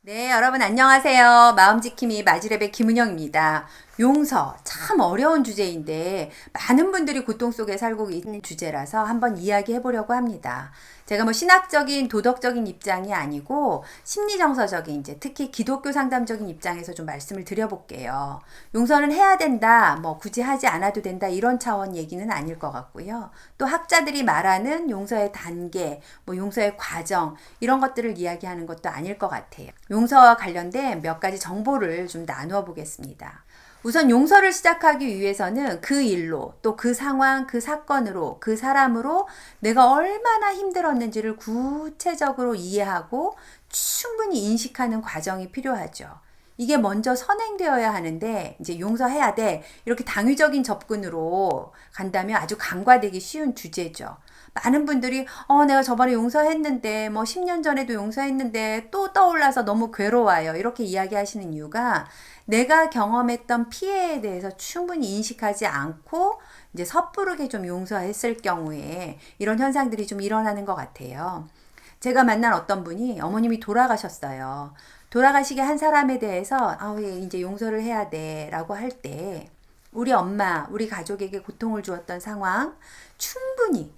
네, 여러분 안녕하세요. 마음지킴이 마지랩의 김은영입니다. 용서, 참 어려운 주제인데 많은 분들이 고통 속에 살고 있는 주제라서 한번 이야기해 보려고 합니다. 제가 뭐 신학적인 도덕적인 입장이 아니고 심리정서적인, 이제 특히 기독교 상담적인 입장에서 좀 말씀을 드려볼게요. 용서는 해야 된다, 뭐 굳이 하지 않아도 된다, 이런 차원 얘기는 아닐 것 같고요. 또 학자들이 말하는 용서의 단계, 뭐 용서의 과정, 이런 것들을 이야기하는 것도 아닐 것 같아요. 용서와 관련된 몇 가지 정보를 좀 나누어 보겠습니다. 우선 용서를 시작하기 위해서는 그 일로, 또 그 상황, 그 사건으로, 그 사람으로 내가 얼마나 힘들었는지를 구체적으로 이해하고 충분히 인식하는 과정이 필요하죠. 이게 먼저 선행되어야 하는데, 이제 용서해야 돼, 이렇게 당위적인 접근으로 간다면 아주 간과되기 쉬운 주제죠. 많은 분들이 내가 저번에 용서했는데, 뭐 10년 전에도 용서했는데 또 떠올라서 너무 괴로워요, 이렇게 이야기하시는 이유가 내가 경험했던 피해에 대해서 충분히 인식하지 않고 이제 섣부르게 좀 용서했을 경우에 이런 현상들이 좀 일어나는 것 같아요. 제가 만난 어떤 분이 어머님이 돌아가셨어요. 돌아가시게 한 사람에 대해서 이제 용서를 해야 돼 라고 할 때 우리 엄마, 우리 가족에게 고통을 주었던 상황 충분히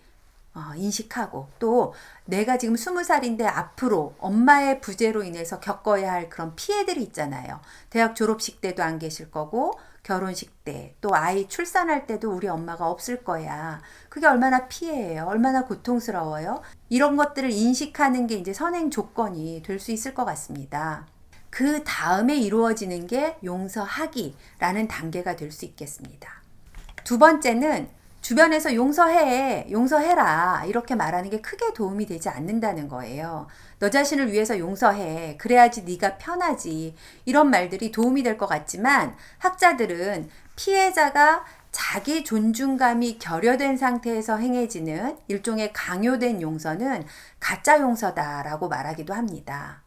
인식하고, 또 내가 지금 20살인데 앞으로 엄마의 부재로 인해서 겪어야 할 그런 피해들이 있잖아요. 대학 졸업식 때도 안 계실 거고, 결혼식 때, 또 아이 출산할 때도 우리 엄마가 없을 거야. 그게 얼마나 피해예요. 얼마나 고통스러워요. 이런 것들을 인식하는 게 이제 선행 조건이 될 수 있을 것 같습니다. 그 다음에 이루어지는 게 용서하기라는 단계가 될 수 있겠습니다. 두 번째는 주변에서 용서해라 이렇게 말하는 게 크게 도움이 되지 않는다는 거예요. 너 자신을 위해서 용서해, 그래야지 네가 편하지, 이런 말들이 도움이 될 것 같지만 학자들은 피해자가 자기 존중감이 결여된 상태에서 행해지는 일종의 강요된 용서는 가짜 용서다라고 말하기도 합니다.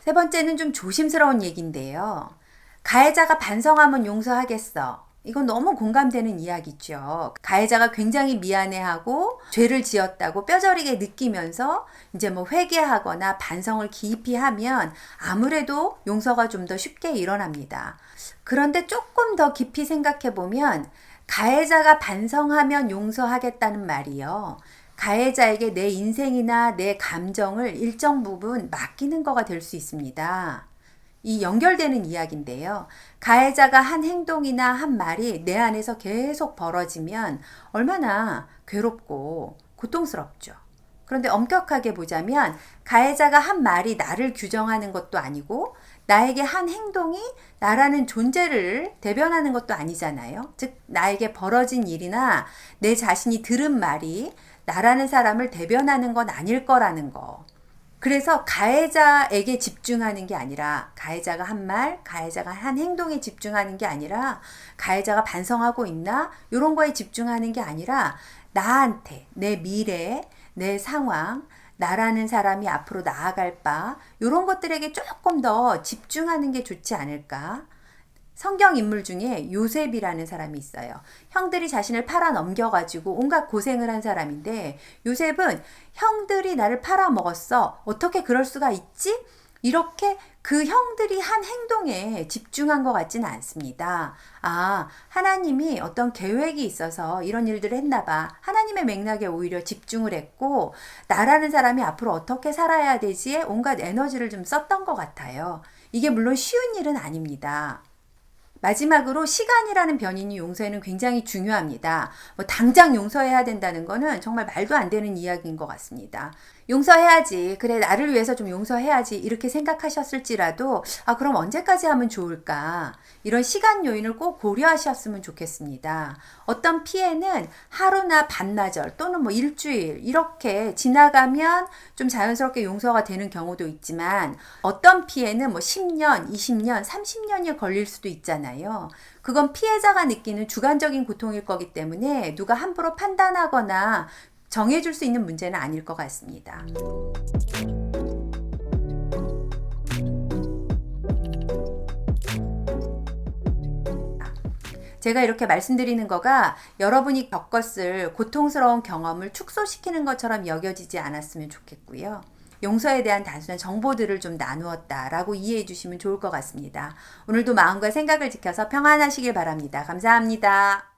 세 번째는 좀 조심스러운 얘기인데요. 가해자가 반성하면 용서하겠어. 이건 너무 공감되는 이야기죠. 가해자가 굉장히 미안해하고 죄를 지었다고 뼈저리게 느끼면서 이제 뭐 회개하거나 반성을 깊이 하면 아무래도 용서가 좀 더 쉽게 일어납니다. 그런데 조금 더 깊이 생각해 보면 가해자가 반성하면 용서하겠다는 말이요, 가해자에게 내 인생이나 내 감정을 일정 부분 맡기는 거가 될 수 있습니다. 이 연결되는 이야기인데요. 가해자가 한 행동이나 한 말이 내 안에서 계속 벌어지면 얼마나 괴롭고 고통스럽죠. 그런데 엄격하게 보자면 가해자가 한 말이 나를 규정하는 것도 아니고 나에게 한 행동이 나라는 존재를 대변하는 것도 아니잖아요. 즉 나에게 벌어진 일이나 내 자신이 들은 말이 나라는 사람을 대변하는 건 아닐 거라는 거. 그래서 가해자에게 집중하는 게 아니라, 가해자가 한 말, 가해자가 한 행동에 집중하는 게 아니라, 가해자가 반성하고 있나? 이런 거에 집중하는 게 아니라 나한테, 내 미래, 내 상황, 나라는 사람이 앞으로 나아갈 바, 이런 것들에게 조금 더 집중하는 게 좋지 않을까? 성경 인물 중에 요셉이라는 사람이 있어요. 형들이 자신을 팔아 넘겨가지고 온갖 고생을 한 사람인데, 요셉은 형들이 나를 팔아먹었어, 어떻게 그럴 수가 있지? 이렇게 그 형들이 한 행동에 집중한 것 같지는 않습니다. 하나님이 어떤 계획이 있어서 이런 일들을 했나 봐. 하나님의 맥락에 오히려 집중을 했고, 나라는 사람이 앞으로 어떻게 살아야 되지에 온갖 에너지를 좀 썼던 것 같아요. 이게 물론 쉬운 일은 아닙니다. 마지막으로 시간이라는 변인이 용서에는 굉장히 중요합니다. 뭐 당장 용서해야 된다는 거는 정말 말도 안 되는 이야기인 것 같습니다. 용서해야지, 그래 나를 위해서 좀 용서해야지, 이렇게 생각하셨을지라도 그럼 언제까지 하면 좋을까? 이런 시간 요인을 꼭 고려하셨으면 좋겠습니다. 어떤 피해는 하루나 반나절 또는 뭐 일주일 이렇게 지나가면 좀 자연스럽게 용서가 되는 경우도 있지만, 어떤 피해는 뭐 10년, 20년, 30년이 걸릴 수도 있잖아요. 그건 피해자가 느끼는 주관적인 고통일 거기 때문에 누가 함부로 판단하거나 정해줄 수 있는 문제는 아닐 것 같습니다. 제가 이렇게 말씀드리는 거가 여러분이 겪었을 고통스러운 경험을 축소시키는 것처럼 여겨지지 않았으면 좋겠고요. 용서에 대한 단순한 정보들을 좀 나누었다라고 이해해 주시면 좋을 것 같습니다. 오늘도 마음과 생각을 지켜서 평안하시길 바랍니다. 감사합니다.